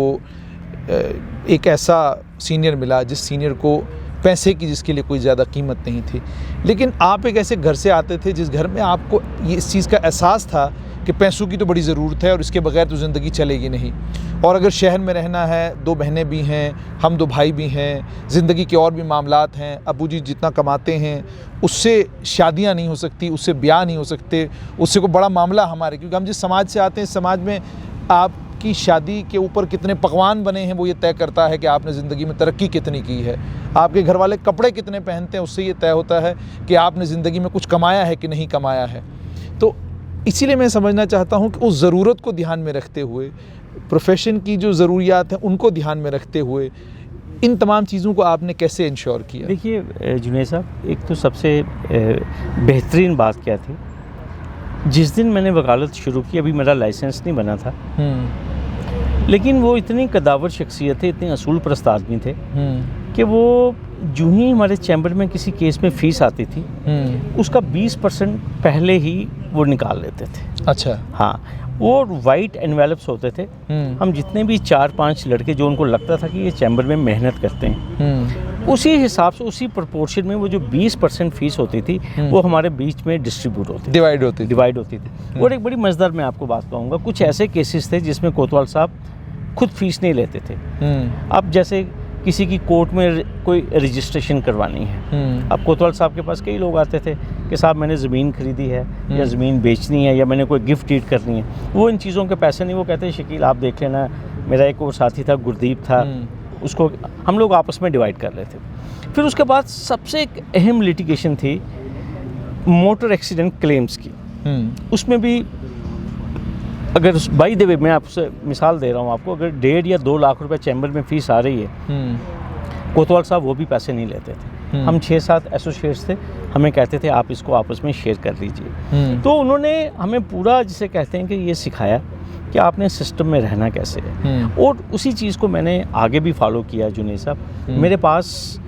एक ऐसा सीनियर मिला जिस सीनियर को पैसे की जिसके लिए कोई ज़्यादा कीमत नहीं थी, लेकिन आप एक ऐसे घर से आते थे जिस घर में आपको ये इस चीज़ का एहसास था कि पैसों की तो बड़ी ज़रूरत है और इसके बगैर तो ज़िंदगी चलेगी नहीं। और अगर शहर में रहना है, 2 बहनें भी हैं, हम 2 भाई भी हैं, ज़िंदगी के और भी मामलात हैं, अबू जी जितना कमाते हैं उससे शादियां नहीं हो सकती, उससे ब्याह नहीं हो सकते, उससे कोई बड़ा मामला हमारे, क्योंकि हम जिस समाज से आते हैं, समाज में आपकी शादी के ऊपर कितने पकवान बने हैं वो ये तय करता है कि आपने ज़िंदगी में तरक्की कितनी की है। आपके घर वाले कपड़े कितने पहनते हैं उससे ये तय होता है कि आपने ज़िंदगी में कुछ कमाया है कि नहीं कमाया है। तो इसीलिए मैं समझना चाहता हूँ कि उस ज़रूरत को ध्यान में रखते हुए, प्रोफेशन की जो ज़रूरियात हैं उनको ध्यान में रखते हुए, इन तमाम चीज़ों को आपने कैसे इंश्योर किया? देखिए जुनैद साहब, एक तो सबसे बेहतरीन बात क्या थी, जिस दिन मैंने वकालत शुरू की, अभी मेरा लाइसेंस नहीं बना था, लेकिन वो इतनी कदावर शख्सियत थे, इतने असूल परस्त आदमी थे कि वो जो ही हमारे चैम्बर में किसी केस में फ़ीस आती थी उसका 20% पहले ही वो निकाल लेते थे। अच्छा। हाँ, वो वाइट एनवेलप्स होते थे। हम जितने भी 4-5 लड़के जो उनको लगता था कि ये चैम्बर में मेहनत करते हैं, उसी हिसाब से, उसी प्रोपोर्शन में वो जो 20% फ़ीस होती थी वो हमारे बीच में डिस्ट्रीब्यूट होती, डिवाइड होती थी। और एक बड़ी मज़ेदार मैं आपको बात कहूँगा, कुछ ऐसे केसेस थे जिसमें कोतवाल साहब खुद फ़ीस नहीं लेते थे। अब जैसे किसी की कोर्ट में कोई रजिस्ट्रेशन करवानी है, अब कोतवाल साहब के पास कई लोग आते थे कि साहब मैंने ज़मीन खरीदी है या ज़मीन बेचनी है या मैंने कोई गिफ्ट डीड करनी है, वो इन चीज़ों के पैसे नहीं, वो कहते हैं शकील आप देख लेना, मेरा एक और साथी था गुरदीप था, उसको हम लोग आपस में डिवाइड कर लेते। फिर उसके बाद सबसे एक अहम लिटिगेशन थी मोटर एक्सीडेंट क्लेम्स की। उसमें भी अगर बाई द वे मैं आपसे मिसाल दे रहा हूँ आपको, अगर 1.5 या 2 लाख रुपए चैम्बर में फ़ीस आ रही है, कोतवाल साहब वो भी पैसे नहीं लेते थे। हम 6-7 एसोसिएट्स थे, हमें कहते थे आप इसको आपस में शेयर कर लीजिए। तो उन्होंने हमें पूरा, जिसे कहते हैं कि ये सिखाया कि आपने सिस्टम में रहना कैसे है, और उसी चीज़ को मैंने आगे भी फॉलो किया जुनैद साहब। मेरे पास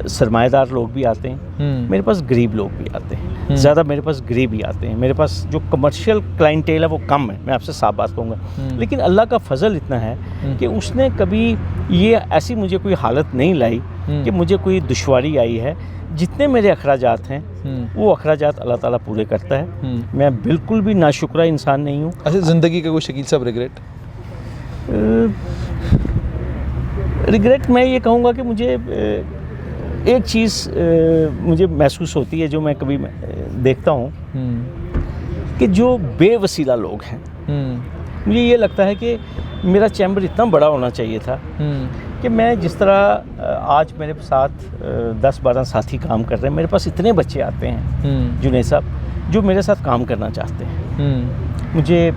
सरमाएदार लोग भी आते हैं, मेरे पास गरीब लोग भी आते हैं, ज़्यादा मेरे पास गरीब ही आते हैं। मेरे पास जो कमर्शियल क्लाइंटेल है वो कम है, मैं आपसे साफ बात कहूँगा, लेकिन अल्लाह का फजल इतना है कि उसने कभी ये ऐसी मुझे कोई हालत नहीं लाई कि मुझे कोई दुश्वारी आई है। जितने मेरे अखराजात हैं वो अखराजात अल्लाह ताला पूरे करता है। मैं बिल्कुल भी नाशुक्रा इंसान नहीं हूँ। अच्छा, ज़िंदगी का कोई शकील साहब रिग्रेट मैं ये कहूँगा कि मुझे एक चीज़ मुझे महसूस होती है, जो मैं कभी देखता हूँ कि जो बेवसीला लोग हैं, मुझे ये लगता है कि मेरा चैम्बर इतना बड़ा होना चाहिए था कि मैं जिस तरह आज मेरे साथ 10-12 साथी काम कर रहे हैं, मेरे पास इतने बच्चे आते हैं जुनैद साहब जो मेरे साथ काम करना चाहते हैं। मुझे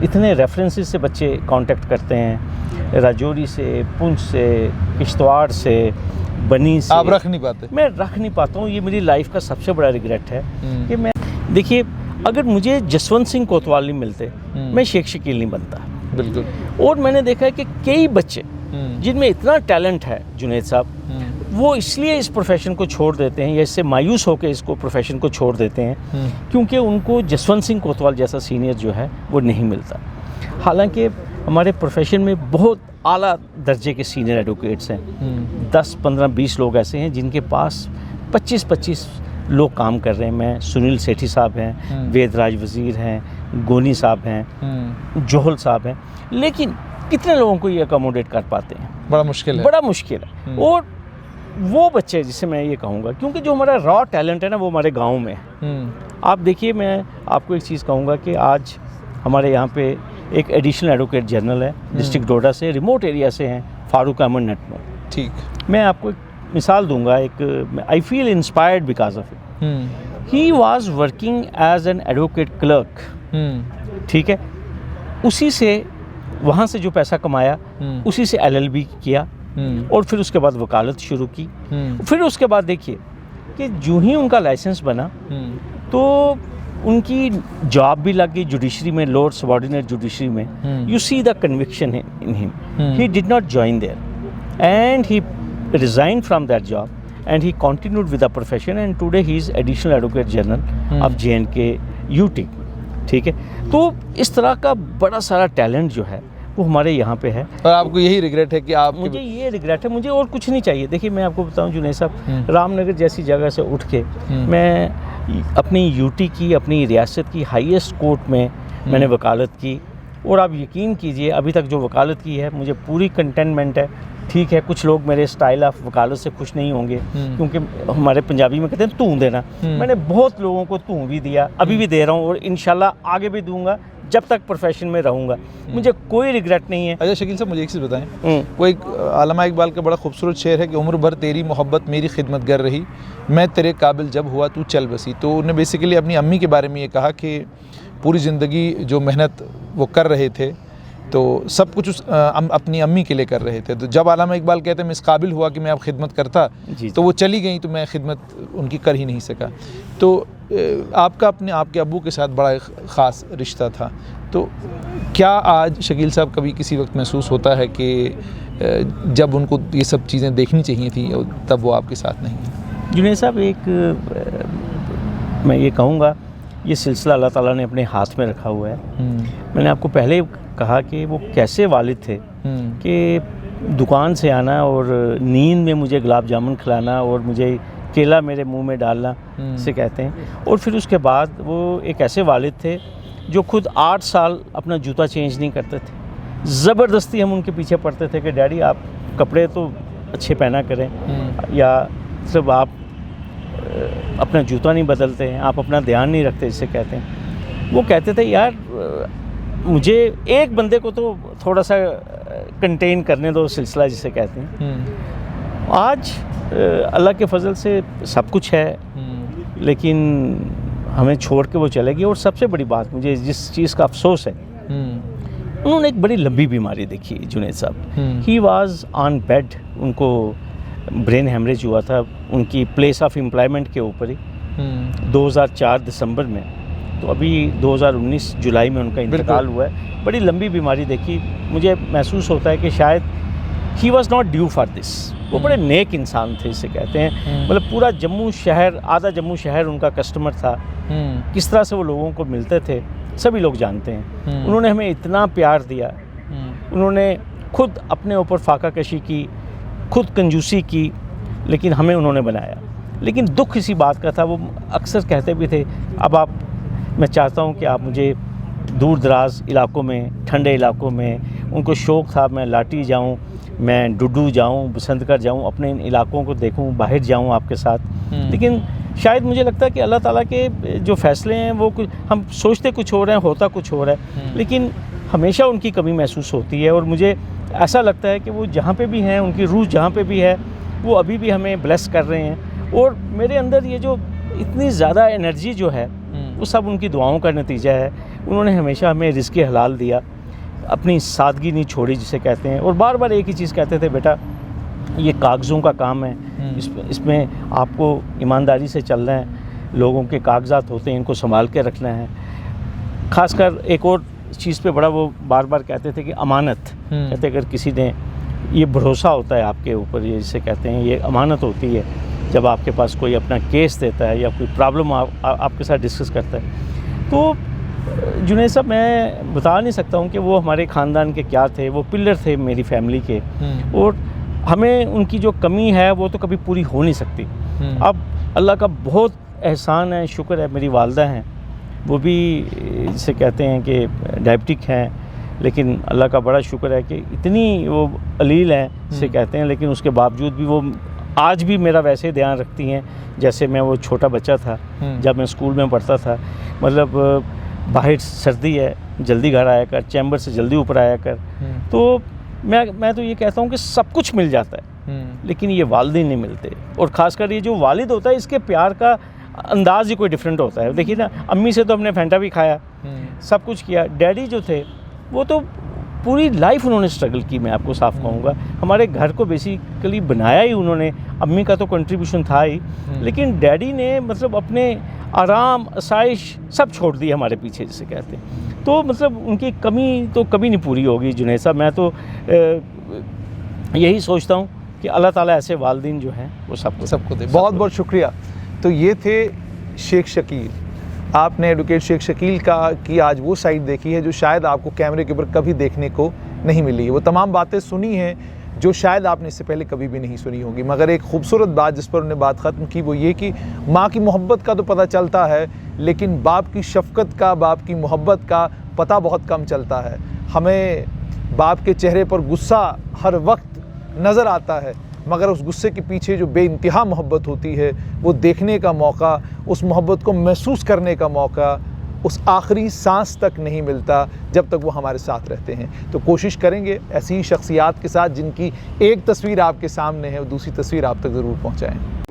इतने रेफरेंसेस से बच्चे कांटेक्ट करते हैं, राजौरी से, पुंछ से, किश्तवाड़ से, बनी से। आप रख नहीं पाते? मैं रख नहीं पाता हूँ। ये मेरी लाइफ का सबसे बड़ा रिग्रेट है कि मैं, देखिए, अगर मुझे जसवंत सिंह कोतवाल नहीं मिलते, मैं शेख शकील नहीं बनता। बिल्कुल। और मैंने देखा है कि कई बच्चे जिनमें इतना टैलेंट है जुनैद साहब, वो इसलिए इस प्रोफेशन को छोड़ देते हैं या इससे मायूस होकर इसको प्रोफेशन को छोड़ देते हैं क्योंकि उनको जसवंत सिंह कोतवाल जैसा सीनियर जो है वो नहीं मिलता। हालांकि हमारे प्रोफेशन में बहुत आला दर्जे के सीनियर एडवोकेट्स हैं। 10, 15, 20 लोग ऐसे हैं जिनके पास 25-25 लोग काम कर रहे हैं। मैं सुनील सेठी साहब हैं, वेदराज वज़ीर हैं, गोनी साहब हैं, जोहल साहब हैं, लेकिन कितने लोगों को ये अकोमोडेट कर पाते हैं? बड़ा मुश्किल है। बड़ा मुश्किल है। और वो बच्चे, जिसे मैं ये कहूँगा, क्योंकि जो हमारा रॉ टैलेंट है ना, वो हमारे गाँव में है। आप देखिए, मैं आपको एक चीज़ कहूँगा कि आज हमारे यहाँ पे एक एडिशनल एडवोकेट जनरल है, डिस्ट्रिक्ट डोडा से, रिमोट एरिया से हैं, फारूक अहमद नटनो। ठीक। मैं आपको एक मिसाल दूंगा, एक I feel inspired because of it. He was working as an advocate clerk, ठीक है। उसी से, वहाँ से जो पैसा कमाया, उसी से LLB किया और फिर उसके बाद वकालत शुरू की। फिर उसके बाद देखिए कि जो ही उनका लाइसेंस बना तो उनकी जॉब भी लग गई जुडिशरी में, लोअर सबऑर्डिनेट जुडिशरी में। You see the conviction in him. He did not join there and he resigned from that job and he continued with the profession and today he is additional advocate general of J&K UT, ठीक है। तो इस तरह का बड़ा सारा talent जो है वो हमारे यहाँ पे है। और आपको यही रिग्रेट है कि आप? मुझे ये रिग्रेट है, मुझे और कुछ नहीं चाहिए। देखिए, मैं आपको बताऊँ जुनैद साहब, रामनगर जैसी जगह से उठ के मैं अपनी UT की, अपनी रियासत की हाईएस्ट कोर्ट में मैंने वकालत की और आप यकीन कीजिए अभी तक जो वकालत की है मुझे पूरी कंटेनमेंट है। ठीक है, कुछ लोग मेरे स्टाइल ऑफ वकालत से खुश नहीं होंगे क्योंकि हमारे पंजाबी में कहते हैं तू देना। मैंने बहुत लोगों को तू भी दिया, अभी भी दे रहा हूँ और इंशाल्लाह आगे भी दूंगा जब तक प्रोफेशन में रहूँगा। मुझे कोई रिग्रेट नहीं है। अच्छा शकील साहब, मुझे एक चीज़ बताएं, वो एक आलमा इकबाल का बड़ा खूबसूरत शेर है कि उम्र भर तेरी मोहब्बत मेरी खिदमत कर रही, मैं तेरे काबिल जब हुआ तू चल बसी। तो उन्होंने बेसिकली अपनी अम्मी के बारे में ये कहा कि पूरी ज़िंदगी जो मेहनत वो कर रहे थे तो सब कुछ अपनी अम्मी के लिए कर रहे थे। तो जब आलमा इकबाल कहते हैं मैं इस काबिल हुआ कि मैं अब खिदमत करता, तो वो चली गई तो मैं खिदमत उनकी कर ही नहीं सका। तो आपका अपने आपके अब्बू के साथ बड़ा ख़ास रिश्ता था, तो क्या आज शकील साहब कभी किसी वक्त महसूस होता है कि जब उनको ये सब चीज़ें देखनी चाहिए थी तब वो आपके साथ नहीं है? जुनैद साहब, एक मैं ये कहूँगा, ये सिलसिला अल्लाह ताला ने अपने हाथ में रखा हुआ है। मैंने आपको पहले कहा कि वो कैसे वालिद थे कि दुकान से आना और नींद में मुझे गुलाब जामुन खिलाना और मुझे केला मेरे मुंह में डालना से कहते हैं। और फिर उसके बाद वो एक ऐसे वालिद थे जो खुद 8 साल अपना जूता चेंज नहीं करते थे। ज़बरदस्ती हम उनके पीछे पड़ते थे कि डैडी आप कपड़े तो अच्छे पहना करें, या सिर्फ आप अपना जूता नहीं बदलते हैं, आप अपना ध्यान नहीं रखते जिसे कहते हैं। वो कहते थे यार मुझे एक बंदे को तो थोड़ा सा कंटेन करने दो, सिलसिला जिसे कहते हैं। आज अल्लाह के फजल से सब कुछ है, लेकिन हमें छोड़ के वो चले गए। और सबसे बड़ी बात मुझे जिस चीज़ का अफसोस है, उन्होंने एक बड़ी लंबी बीमारी देखी जुनैद साहब। ही वाज ऑन बेड, उनको ब्रेन हेमरेज हुआ था उनकी प्लेस ऑफ एम्प्लॉयमेंट के ऊपर ही 2004 दिसंबर में। तो अभी 2019 जुलाई में उनका इंतकाल हुआ है। बड़ी लंबी बीमारी देखी। मुझे महसूस होता है कि शायद he was not due for this. वो बड़े नेक इंसान थे इसे कहते हैं। मतलब पूरा जम्मू शहर, आधा जम्मू शहर उनका कस्टमर था। किस तरह से वो लोगों को मिलते थे सभी लोग जानते हैं। उन्होंने हमें इतना प्यार दिया, उन्होंने खुद अपने ऊपर फाका कशी की, खुद कंजूसी की, लेकिन हमें उन्होंने बनाया। लेकिन दुख इसी बात का था, वो अक्सर कहते भी थे अब आप, मैं चाहता हूँ कि आप मुझे दूर दराज इलाकों में, ठंडे इलाकों में, उनको शौक़ था मैं लाटी जाऊँ, मैं डुड्डू जाऊं, बसंतगढ़ जाऊं, अपने इन इलाकों को देखूं, बाहर जाऊं आपके साथ। लेकिन शायद मुझे लगता है कि अल्लाह ताला के जो फ़ैसले हैं वो कुछ हम सोचते कुछ हो रहे हैं, होता कुछ हो रहा है, लेकिन हमेशा उनकी कमी महसूस होती है। और मुझे ऐसा लगता है कि वो जहाँ पे भी हैं, उनकी रूह जहाँ पे भी है, वो अभी भी हमें ब्लेस कर रहे हैं। और मेरे अंदर ये जो इतनी ज़्यादा एनर्जी जो है वो सब उनकी दुआओं का नतीजा है। उन्होंने हमेशा हमें रिज़्क़ हलाल दिया, अपनी सादगी नहीं छोड़ी जिसे कहते हैं, और बार बार एक ही चीज़ कहते थे, बेटा ये कागज़ों का काम है, इसमें आपको ईमानदारी से चलना है, लोगों के कागजात होते हैं, इनको संभाल के रखना है। ख़ासकर एक और चीज़ पे बड़ा वो बार बार कहते थे कि अमानत, कहते अगर किसी ने ये भरोसा होता है आपके ऊपर, ये जिसे कहते हैं ये अमानत होती है, जब आपके पास कोई अपना केस देता है या कोई प्रॉब्लम आपके साथ डिस्कस करता है। तो जुनैद साहब, मैं बता नहीं सकता हूँ कि वो हमारे ख़ानदान के क्या थे, वो पिलर थे मेरी फैमिली के, और हमें उनकी जो कमी है वो तो कभी पूरी हो नहीं सकती। अब अल्लाह का बहुत एहसान है, शुक्र है, मेरी वालदा हैं, वो भी जिसे कहते हैं कि डायबिटिक हैं, लेकिन अल्लाह का बड़ा शुक्र है कि इतनी वो अलील हैं जिसे कहते हैं, लेकिन उसके बावजूद भी वो आज भी मेरा वैसे ध्यान रखती हैं जैसे मैं वो छोटा बच्चा था जब मैं स्कूल में पढ़ता था। मतलब बाहर सर्दी है, जल्दी घर आया कर, चैम्बर से जल्दी ऊपर आया कर। तो मैं तो ये कहता हूँ कि सब कुछ मिल जाता है, लेकिन ये वालिदैन नहीं मिलते। और ख़ासकर ये जो वालिद होता है, इसके प्यार का अंदाज़ ही कोई डिफरेंट होता है। देखिए ना, अम्मी से तो हमने फैंटा भी खाया, सब कुछ किया। डैडी जो थे वो तो पूरी लाइफ उन्होंने स्ट्रगल की, मैं आपको साफ कहूँगा। हमारे घर को बेसिकली बनाया ही उन्होंने, अम्मी का तो कंट्रीब्यूशन था ही, लेकिन डैडी ने मतलब अपने आराम आसाइश सब छोड़ दिए हमारे पीछे जिसे कहते हैं। तो मतलब उनकी कमी तो कभी नहीं पूरी होगी जुनैद साहब। मैं तो यही सोचता हूँ कि अल्लाह ताला ऐसे वालिदैन जो हैं वो सबको दे। बहुत बहुत शुक्रिया। तो ये थे शेख शकील। आपने एडवोकेट शेख शकील की आज वो साइड देखी है जो शायद आपको कैमरे के ऊपर कभी देखने को नहीं मिली है। वो तमाम बातें सुनी हैं जो शायद आपने इससे पहले कभी भी नहीं सुनी होगी। मगर एक खूबसूरत बात जिस पर उन्होंने बात ख़त्म की वो ये कि माँ की मोहब्बत का तो पता चलता है, लेकिन बाप की शफ़क़त का, बाप की मोहब्बत का पता बहुत कम चलता है। हमें बाप के चेहरे पर गुस्सा हर वक्त नज़र आता है, मगर उस गुस्से के पीछे जो बेइंतहा मोहब्बत होती है वो देखने का मौका, उस मोहब्बत को महसूस करने का मौका उस आखिरी सांस तक नहीं मिलता जब तक वो हमारे साथ रहते हैं। तो कोशिश करेंगे ऐसी ही शख्सियात के साथ जिनकी एक तस्वीर आपके सामने है, दूसरी तस्वीर आप तक ज़रूर पहुँचाएँ।